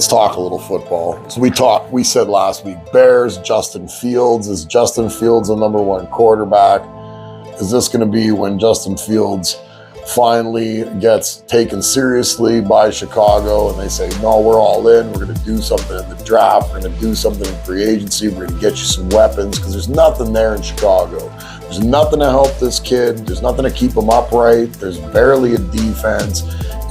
let's talk a little football. So we said last week, Bears, Justin Fields. Is Justin Fields the number one quarterback? Is this going to be when Justin Fields finally gets taken seriously by Chicago and they say, no, we're all in. We're going to do something in the draft. We're going to do something in free agency. We're going to get you some weapons, because there's nothing there in Chicago. There's nothing to help this kid. There's nothing to keep him upright. There's barely a defense.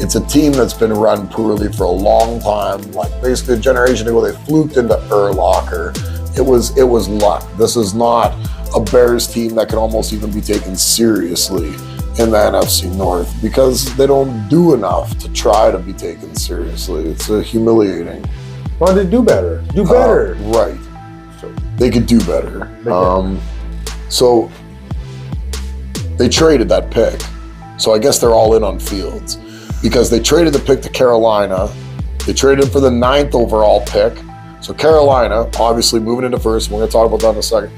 It's a team that's been run poorly for a long time. Like basically a generation ago, they fluked into Urlacher. It was luck. This is not a Bears team that can almost even be taken seriously in the NFC North, because they don't do enough to try to be taken seriously. It's humiliating. Why did they do better? Do better. Right. So they could do better. So they traded that pick. So I guess they're all in on Fields, because they traded the pick to Carolina. They traded for the 9th overall pick. So Carolina, obviously moving into first. We're going to talk about that in a second.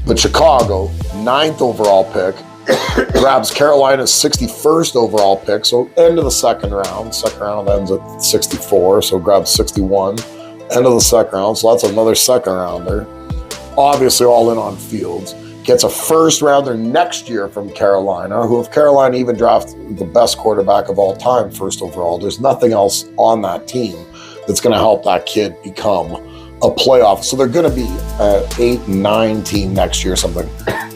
But Chicago, 9th overall pick, grabs Carolina's 61st overall pick. So end of the second round. Second round ends at 64. So grabs 61. End of the second round. So that's another second rounder. Obviously all in on Fields. Gets a first rounder next year from Carolina, who if Carolina even drafts the best quarterback of all time, first overall, there's nothing else on that team that's going to help that kid become a playoff. So they're going to be an 8-9 team next year or something.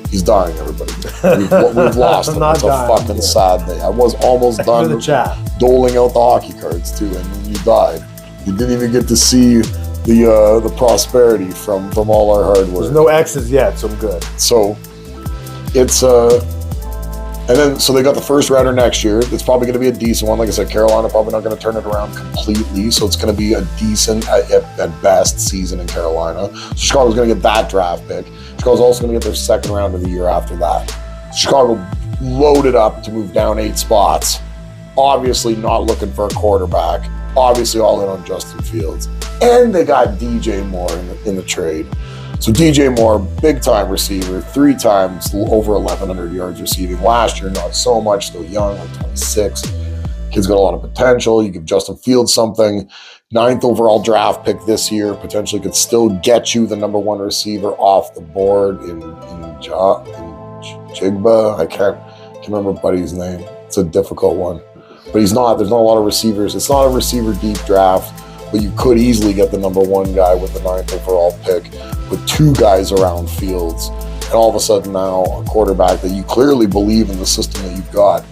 He's dying, everybody. We've lost him. It's a fucking sad day. I was almost done doling out the hockey cards too, and then you died. You didn't even get to see the prosperity from all our hard work. There's no X's yet, so I'm good. So it's and then so they got the first rounder next year. It's probably going to be a decent one. Like I said, Carolina probably not going to turn it around completely, so it's going to be a decent at best season in Carolina. So Chicago's going to get that draft pick. Chicago's also going to get their second round of the year after that. Chicago loaded up to move down 8 spots. Obviously not looking for a quarterback. Obviously all in on Justin Fields. And they got DJ Moore in the trade. So DJ Moore, big-time receiver, 3 times over 1,100 yards receiving. Last year, not so much, still young, like 26. Kid's got a lot of potential. You give Justin Fields something. 9th overall draft pick this year, potentially could still get you the number 1 receiver off the board in Jigba. I can't remember Buddy's name. It's a difficult one. But there's not a lot of receivers. It's not a receiver deep draft, but you could easily get the number 1 guy with the 9th overall pick, with 2 guys around Fields. And all of a sudden now a quarterback that you clearly believe in the system that you've got.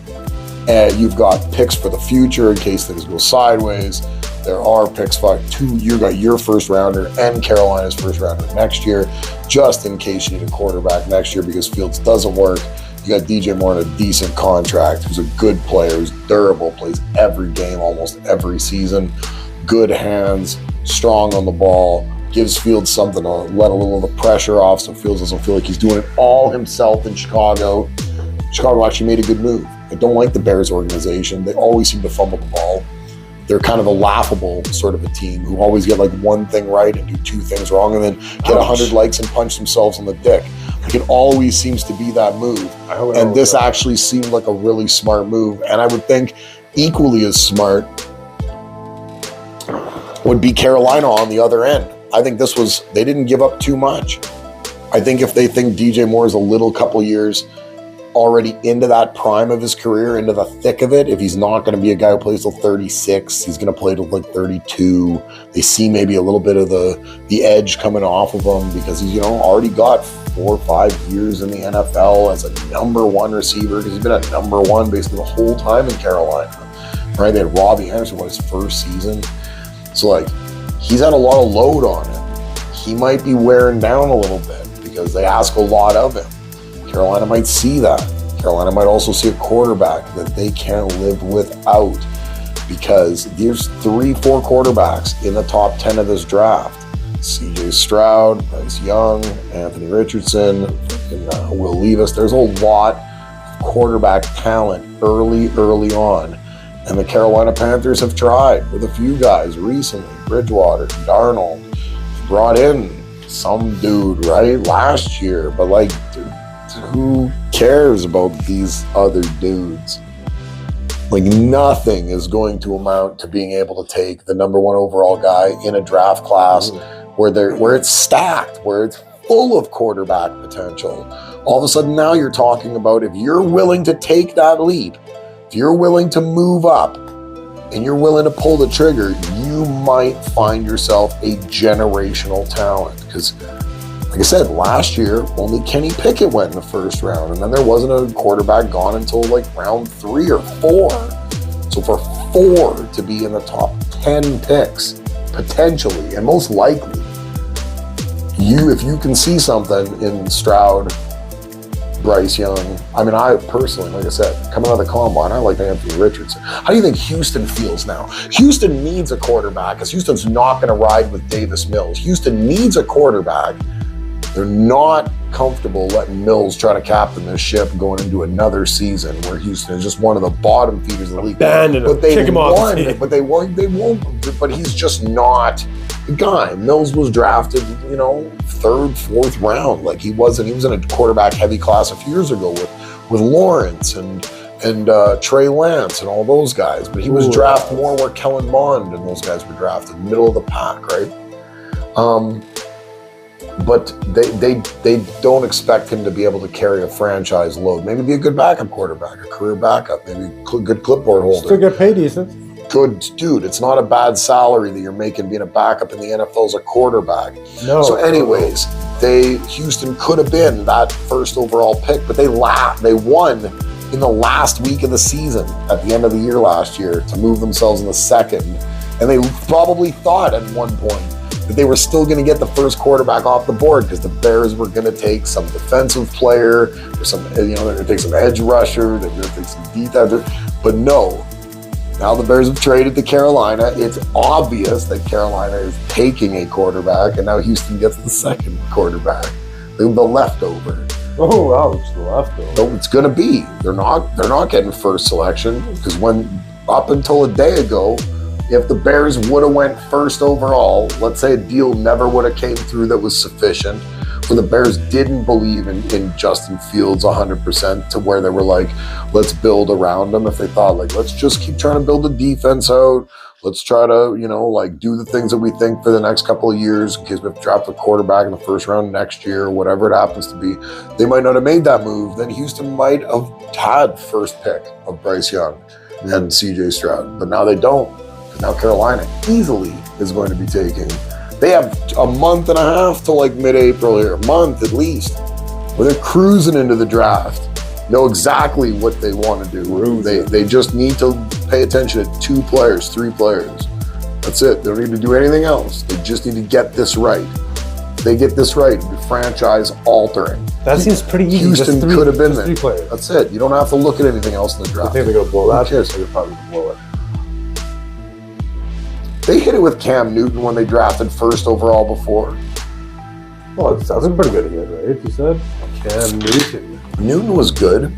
And you've got picks for the future in case things go sideways. There are picks for 2. You got your first rounder and Carolina's first rounder next year, just in case you need a quarterback next year because Fields doesn't work. You got DJ Moore in a decent contract, who's a good player, who's durable, plays every game, almost every season. Good hands, strong on the ball, gives Fields something to let a little of the pressure off so Fields doesn't feel like he's doing it all himself in Chicago. Chicago actually made a good move. I don't like the Bears organization. They always seem to fumble the ball. They're kind of a laughable sort of a team who always get like one thing right and do 2 things wrong and then get 100 likes and punch themselves in the dick. Like it always seems to be that move. And this actually seemed like a really smart move. And I would think equally as smart would be Carolina on the other end. I think they didn't give up too much. I think if they think DJ Moore is a little couple years already into that prime of his career, into the thick of it, if he's not going to be a guy who plays till 36, he's going to play till like 32. They see maybe a little bit of the edge coming off of him because he's already got 4 or 5 years in the NFL as a number 1 receiver, because he's been a number 1 basically the whole time in Carolina. Right? They had Robbie Anderson, his first season. So like he's had a lot of load on him. He might be wearing down a little bit because they ask a lot of him. Carolina might see that. Carolina might also see a quarterback that they can't live without, because there's 3-4 quarterbacks in the top 10 of this draft. CJ Stroud, Bryce Young, Anthony Richardson, and Will Levis. There's a lot of quarterback talent early on. And the Carolina Panthers have tried with a few guys recently. Bridgewater, Darnold, brought in some dude, right, last year. But like, dude, who cares about these other dudes? Like nothing is going to amount to being able to take the number 1 overall guy in a draft class where it's stacked, where it's full of quarterback potential. All of a sudden now you're talking about, if you're willing to take that leap, if you're willing to move up and you're willing to pull the trigger, you might find yourself a generational talent. Because like I said, last year, only Kenny Pickett went in the first round, and then there wasn't a quarterback gone until like round 3 or 4. So for 4 to be in the top 10 picks, potentially, and most likely, if you can see something in Stroud, Bryce Young, I mean, I personally, like I said, coming out of the combine, I like Anthony Richardson. How do you think Houston feels now? Houston needs a quarterback, because Houston's not going to ride with Davis Mills. Houston needs a quarterback. They're not comfortable letting Mills try to captain this ship going into another season where Houston is just one of the bottom feeders of the league. But they won. But they won't. But he's just not the guy. Mills was drafted, 3rd, 4th round. Like he was in a quarterback heavy class a few years ago with Lawrence and Trey Lance and all those guys. But he was drafted more where Kellen Mond and those guys were drafted, middle of the pack, right? But they don't expect him to be able to carry a franchise load. Maybe be a good backup quarterback, a career backup, maybe a good clipboard holder. Still get paid decent. Good dude. It's not a bad salary that you're making being a backup in the NFL as a quarterback. No. So anyways, Houston could have been that 1st overall pick, but they won in the last week of the season at the end of the year last year to move themselves in the 2nd. And they probably thought at one point that they were still going to get the first quarterback off the board because the Bears were going to take some defensive player or they're going to take some edge rusher, they're going to take some defense. But no, now the Bears have traded to Carolina. It's obvious that Carolina is taking a quarterback, and now Houston gets the 2nd quarterback, the leftover. Oh, ouch, the leftover. So it's going to be. They're not getting first selection because up until a day ago, if the Bears would have went 1st overall, let's say a deal never would have came through that was sufficient, where the Bears didn't believe in Justin Fields 100% to where they were like, let's build around him. If they thought like, let's just keep trying to build the defense out. Let's try to, do the things that we think for the next couple of years in case we have to draft a quarterback in the 1st round next year, whatever it happens to be. They might not have made that move. Then Houston might have had 1st pick of Bryce Young and CJ Stroud, but now they don't. Now Carolina easily is going to be taking. They have a month and a half to like mid-April here, a month at least, where they're cruising into the draft. Know exactly what they want to do. They just need to pay attention to 2 players, 3 players. That's it. They don't need to do anything else. They just need to get this right. If they get this right, it'll be franchise altering. That seems pretty easy. Houston could have been there. 3 players. That's it. You don't have to look at anything else in the draft. I think they're going to blow that. They're probably going to blow it. They hit it with Cam Newton when they drafted 1st overall before. Well, it sounds like a pretty good hit, right? You said Cam Newton. Newton was good.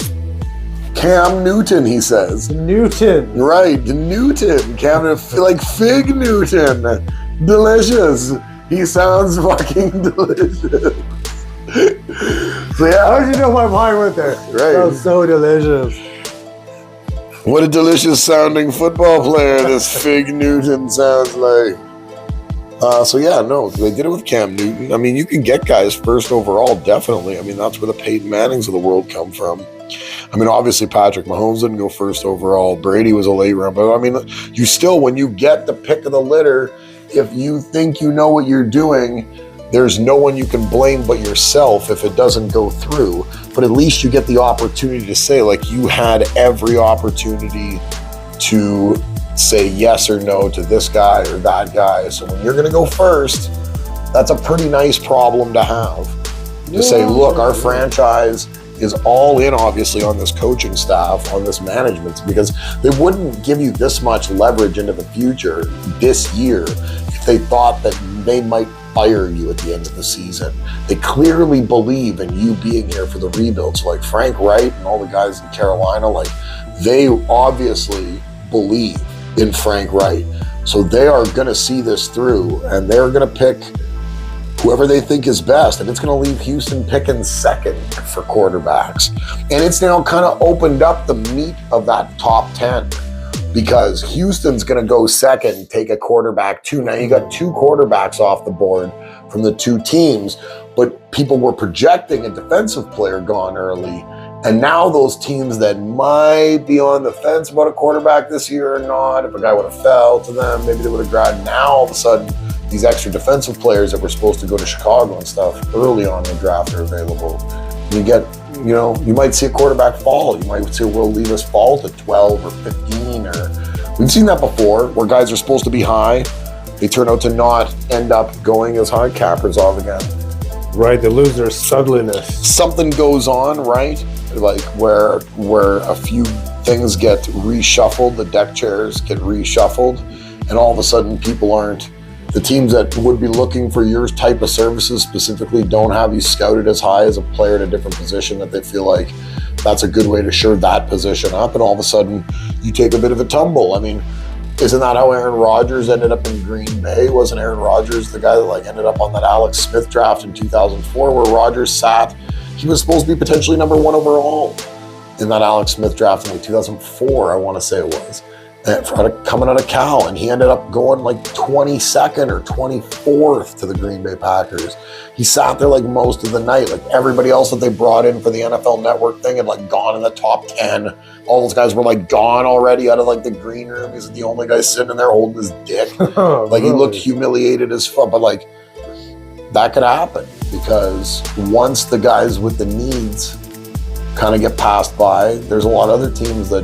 Cam Newton, he says. Newton. Right, Newton. Cam, like Fig Newton. Delicious. He sounds fucking delicious. So yeah. How did you know my mind went there? Right. Sounds so delicious. What a delicious sounding football player this Fig Newton sounds like. So yeah, no, they did it with Cam Newton. I mean, you can get guys 1st overall, definitely. I mean, that's where the Peyton Mannings of the world come from. I mean, obviously Patrick Mahomes didn't go 1st overall. Brady was a late round, but I mean, you still, when you get the pick of the litter, if you think you know what you're doing, there's no one you can blame but yourself if it doesn't go through. But at least you get the opportunity to say, like, you had every opportunity to say yes or no to this guy or that guy. So when you're going to go 1st, that's a pretty nice problem to have. To say, look, our franchise is all in, obviously, on this coaching staff, on this management, because they wouldn't give you this much leverage into the future this year if they thought that they might fire you at the end of the season. They clearly believe in you being here for the rebuild. So like Frank Wright and all the guys in Carolina, like, they obviously believe in Frank Wright. So they are going to see this through, and they're going to pick whoever they think is best, and it's going to leave Houston picking second for quarterbacks. And it's now kind of opened up the meat of that top 10 because Houston's going to go second, take a quarterback too. Now you got 2 quarterbacks off the board from the 2 teams, but people were projecting a defensive player gone early. And now those teams that might be on the fence about a quarterback this year or not, if a guy would have fell to them, maybe they would have grabbed. Now all of a sudden, these extra defensive players that were supposed to go to Chicago and stuff early on in the draft are available. You get, you might see a quarterback fall. You might see Will Levis fall to 12 or 15, or we've seen that before where guys are supposed to be high. They turn out to not end up going as high. Kaprizov again. Right, they lose their subtliness. Something goes on, right? Like where a few things get reshuffled, the deck chairs get reshuffled, and all of a sudden people aren't. The teams that would be looking for your type of services specifically don't have you scouted as high as a player at a different position that they feel like that's a good way to shore that position up, and all of a sudden you take a bit of a tumble. I mean, isn't that how Aaron Rodgers ended up in Green Bay? Wasn't Aaron Rodgers the guy that ended up on that Alex Smith draft in 2004 where Rodgers sat? He was supposed to be potentially number 1 overall in that Alex Smith draft in 2004, I want to say it was, coming out of Cal, and he ended up going 22nd or 24th to the Green Bay Packers. He sat there most of the night. Everybody else that they brought in for the NFL Network thing had gone in the top 10. All those guys were gone already out of the green room. He's the only guy sitting in there holding his dick. He looked humiliated as fuck, but that could happen because once the guys with the needs kind of get passed by, there's a lot of other teams that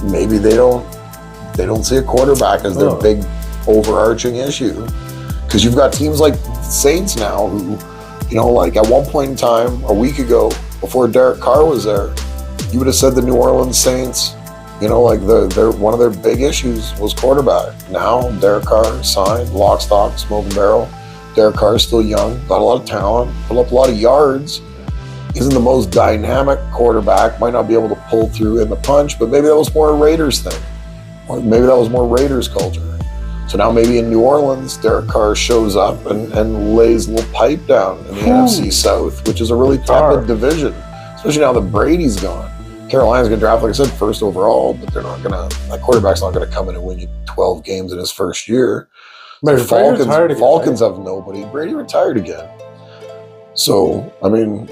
maybe they don't see a quarterback as their big overarching issue. Because you've got teams like Saints now who, at one point in time, a week ago, before Derek Carr was there, you would have said the New Orleans Saints, one of their big issues was quarterback. Now, Derek Carr signed, lock, stock, smoke and barrel. Derek Carr is still young, got a lot of talent, put up a lot of yards, isn't the most dynamic quarterback, might not be able to pull through in the punch, but maybe that was more a Raiders thing. Or maybe that was more Raiders culture. So now maybe in New Orleans, Derek Carr shows up and lays a little pipe down in the NFC South, which is a really tepid division, especially now that Brady's gone. Carolina's going to draft, like I said, first overall, but that quarterback's not going to come in and win you 12 games in his first year. Falcons have nobody. Brady retired again. So, I mean,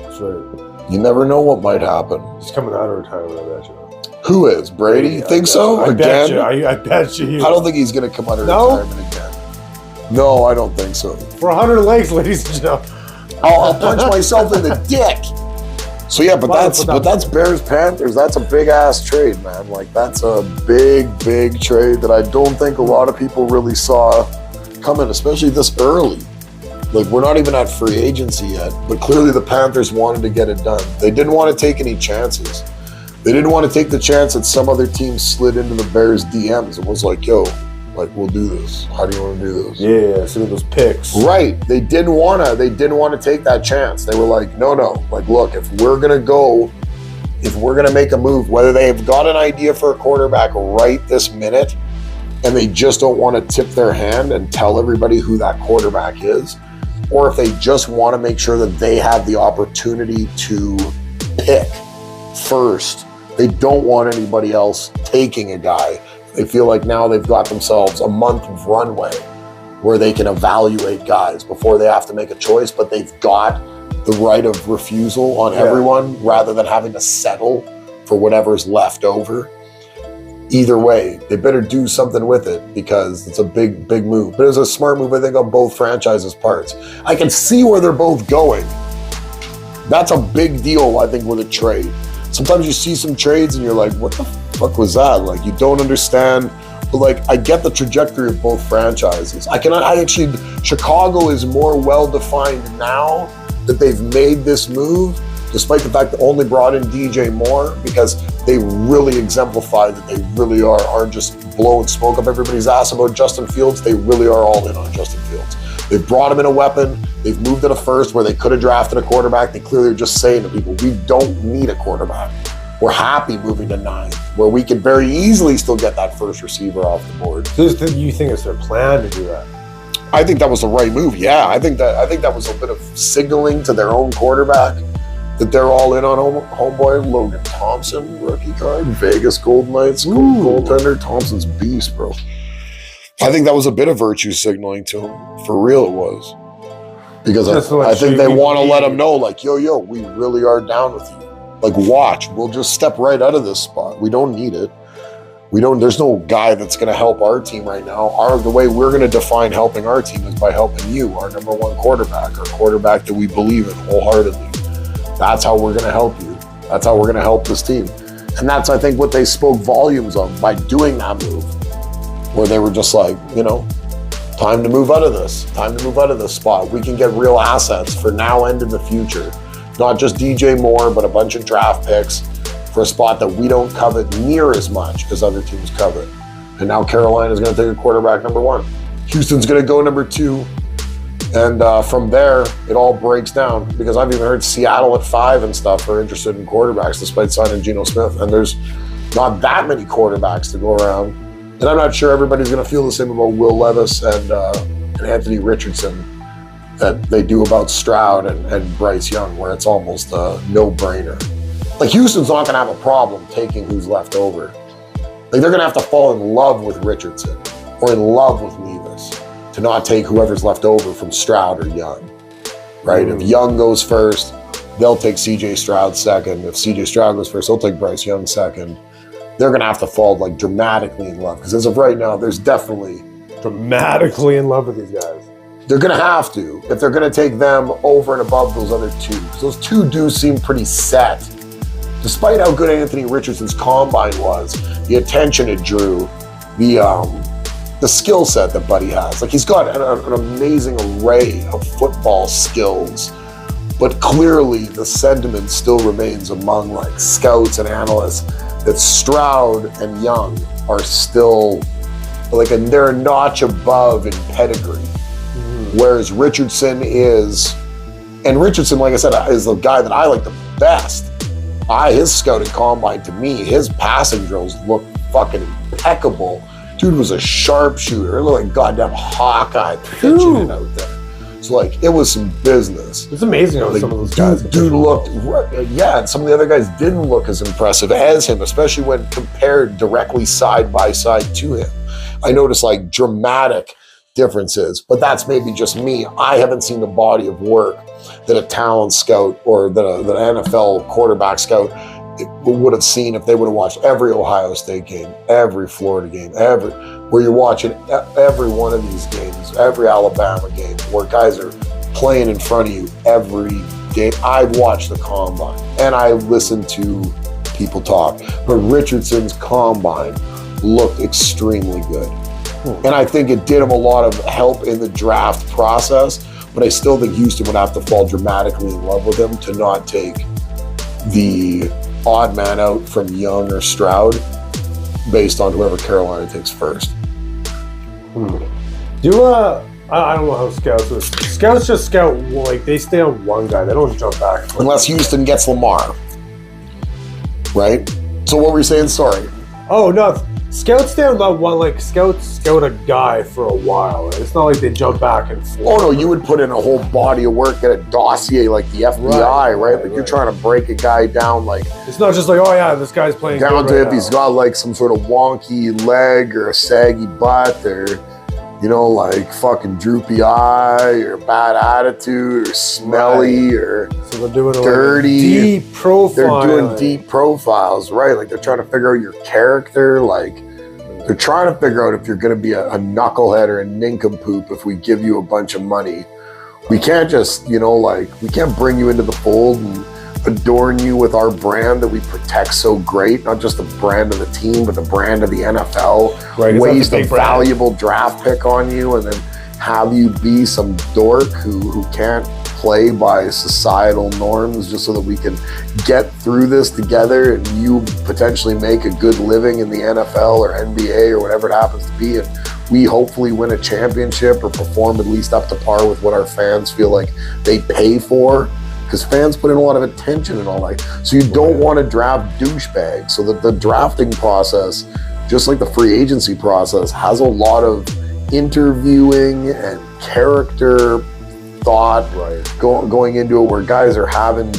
you never know what might happen. He's coming out of retirement, I bet you. Who is? Brady? You think so? Again? I bet you. I don't think he's going to come out of retirement again. No, I don't think so. For 100 legs, ladies and gentlemen. I'll punch myself in the dick. So yeah, but that's Bears Panthers. That's a big ass trade, man. That's a big trade that I don't think a lot of people really saw coming, especially this early. We're not even at free agency yet, but clearly the Panthers wanted to get it done. They didn't want to take any chances. They didn't want to take the chance that some other team slid into the Bears DMs and was yo, we'll do this. How do you want to do this? Yeah, some of those picks. Right. They didn't want to take that chance. They were no. Look, if we're going to make a move, whether they've got an idea for a quarterback right this minute and they just don't want to tip their hand and tell everybody who that quarterback is, or if they just want to make sure that they have the opportunity to pick first, they don't want anybody else taking a guy. They feel now they've got themselves a month of runway where they can evaluate guys before they have to make a choice, but they've got the right of refusal on everyone rather than having to settle for whatever's left over. Either way, they better do something with it because it's a big move. But it was a smart move, I think, on both franchises' parts. I can see where they're both going. That's a big deal, I think, with a trade. Sometimes you see some trades and you're what the fuck was that? You don't understand. But I get the trajectory of both franchises. Chicago is more well-defined now that they've made this move, despite the fact that only brought in DJ Moore, because they really exemplified that they really aren't just blowing smoke up everybody's ass about Justin Fields. They really are all in on Justin Fields. They've brought him in a weapon. They've moved to the first where they could have drafted a quarterback. They clearly are just saying to people, we don't need a quarterback. We're happy moving to 9, where we could very easily still get that first receiver off the board. So you think it's their plan to do that? I think that was the right move. Yeah, I think that was a bit of signaling to their own quarterback that they're all in on homeboy Logan Thompson, rookie card, Vegas Golden Knights, goaltender. Thompson's beast, bro. I think that was a bit of virtue signaling to him. For real, it was. Because I think they want to let him know, like, yo, we really are down with you. Like, watch, we'll just step right out of this spot. We don't need it. There's no guy that's going to help our team right now. The way we're going to define helping our team is by helping you, our number one quarterback, our quarterback that we believe in wholeheartedly. That's how we're going to help you. That's how we're going to help this team. And that's, I think, what they spoke volumes of by doing that move, where they were just like, time to move out of this. Time to move out of this spot. We can get real assets for now and in the future. Not just DJ Moore, but a bunch of draft picks for a spot that we don't covet near as much as other teams covet. And now Carolina's going to take a quarterback number 1. Houston's going to go number 2. And from there, it all breaks down, because I've even heard Seattle at 5 and stuff are interested in quarterbacks despite signing Geno Smith. And there's not that many quarterbacks to go around. And I'm not sure everybody's going to feel the same about Will Levis and Anthony Richardson that they do about Stroud and Bryce Young, where it's almost a no-brainer. Like, Houston's not going to have a problem taking who's left over. Like, they're going to have to fall in love with Richardson or in love with Levis to not take whoever's left over from Stroud or Young, right? If Young goes first, they'll take C.J. Stroud second. If C.J. Stroud goes first, they'll take Bryce Young second. They're going to have to fall, like, dramatically in love, because as of right now, there's definitely... Dramatically in love with these guys. They're going to have to, if they're going to take them over and above those other two. Those two do seem pretty set. Despite how good Anthony Richardson's combine was, the attention it drew, the skill set that Buddy has. Like, he's got an amazing array of football skills, but clearly the sentiment still remains among, like, scouts and analysts that Stroud and Young are still, like, they're a notch above in pedigree. Whereas Richardson is, and Richardson, like I said, is the guy that I like the best. His scouting combine, to me, his passing drills look fucking impeccable. Dude was a sharpshooter. It looked like goddamn Hawkeye pitching it out there. So, like, it was some business. It's amazing how, like, some of those guys... Dude looked... Yeah, and some of the other guys didn't look as impressive as him, especially when compared directly side by side to him. I noticed, like, dramatic differences, but that's maybe just me. I haven't seen the body of work that a talent scout or the NFL quarterback scout would have seen if they would have watched every Ohio State game, every Florida game, where you're watching every one of these games, every Alabama game, where guys are playing in front of you every day. I've watched the combine and I listened to people talk, but Richardson's combine looked extremely good. And I think it did him a lot of help in the draft process, but I still think Houston would have to fall dramatically in love with him to not take the odd man out from Young or Stroud based on whoever Carolina takes first. I don't know how scouts are. Scouts just scout, like, they stay on one guy. They don't jump back. Unless Houston gets Lamar. Right? So what were you saying? Sorry. Oh, no. Scouts stay on that one, like, scouts scout a guy for a while. Right? It's not like they jump back and forth. Oh, no, you would put in a whole body of work, get a dossier like the FBI, right? Like, you're trying to break a guy down, like... It's not just like, oh, yeah, this guy's playing down to if he's got, like, some sort of wonky leg or a saggy butt or, you know, like, fucking droopy eye or bad attitude or smelly or so they're doing dirty. Like deep profile. They're doing deep profiles, right? Like, they're trying to figure out your character, like... They're trying to figure out if you're going to be a knucklehead or a nincompoop if we give you a bunch of money. We can't just, you know, like, we can't bring you into the fold and adorn you with our brand that we protect so great, not just the brand of the team, but the brand of the NFL. Right, waste a valuable draft pick on you and then have you be some dork who can't play by societal norms just so that we can get through this together and you potentially make a good living in the NFL or NBA or whatever it happens to be, and we hopefully win a championship or perform at least up to par with what our fans feel like they pay for, because fans put in a lot of attention and all that. So you don't want to draft douchebags. So that the drafting process, just like the free agency process, has a lot of interviewing and character thought going into it, where guys are having,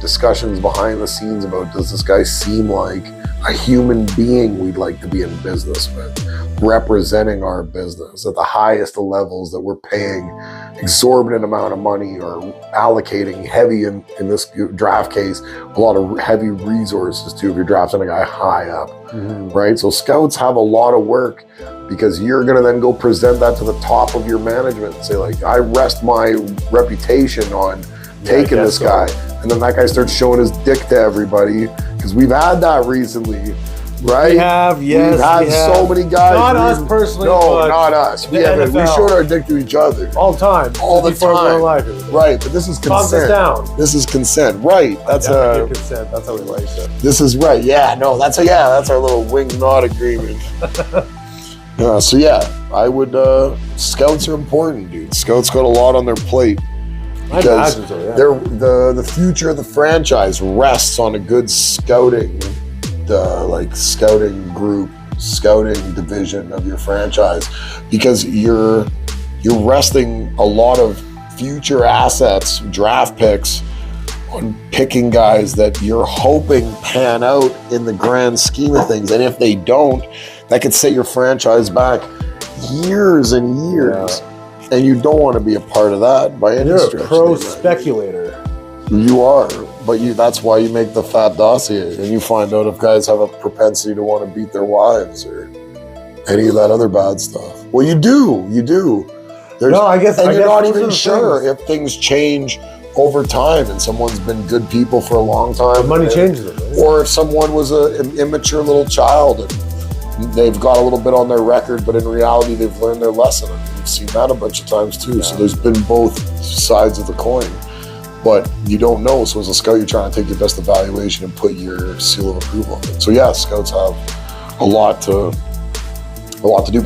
discussions behind the scenes about, does this guy seem like a human being we'd like to be in business with, representing our business at the highest of levels that we're paying exorbitant amount of money or allocating heavy, in this draft case, a lot of heavy resources to, if you're drafting a guy high up, right? So scouts have a lot of work, because you're going to then go present that to the top of your management and say, like, I rest my reputation on taking this guy. And then that guy starts showing his dick to everybody, because we've had that recently, right? We have, yes. We've had so many guys. Not us personally. No, but not us. We showed our dick to each other. All the time. All the time. Right, but this is consent. Calms us down. This is consent. Right. That's consent. That's how we like it. This is right. Yeah, no, that's our little wing nod agreement. So yeah, I would, scouts are important, dude. Scouts got a lot on their plate. Because the future of the franchise rests on a good scouting group, scouting division of your franchise, because you're resting a lot of future assets, draft picks, on picking guys that you're hoping pan out in the grand scheme of things. And if they don't, that could set your franchise back years and years. Yeah. And you don't want to be a part of that by any stretch. You're a pro speculator. You are, but that's why you make the fat dossier, and you find out if guys have a propensity to want to beat their wives or any of that other bad stuff. Well, you do. You're not even sure if things change over time, and someone's been good people for a long time. Money changes it, right? Or if someone was an immature little child and they've got a little bit on their record, but in reality they've learned their lesson. And we've seen that a bunch of times too. Yeah. So there's been both sides of the coin, but you don't know. So as a scout, you're trying to take your best evaluation and put your seal of approval on it. So yeah, scouts have a lot to do.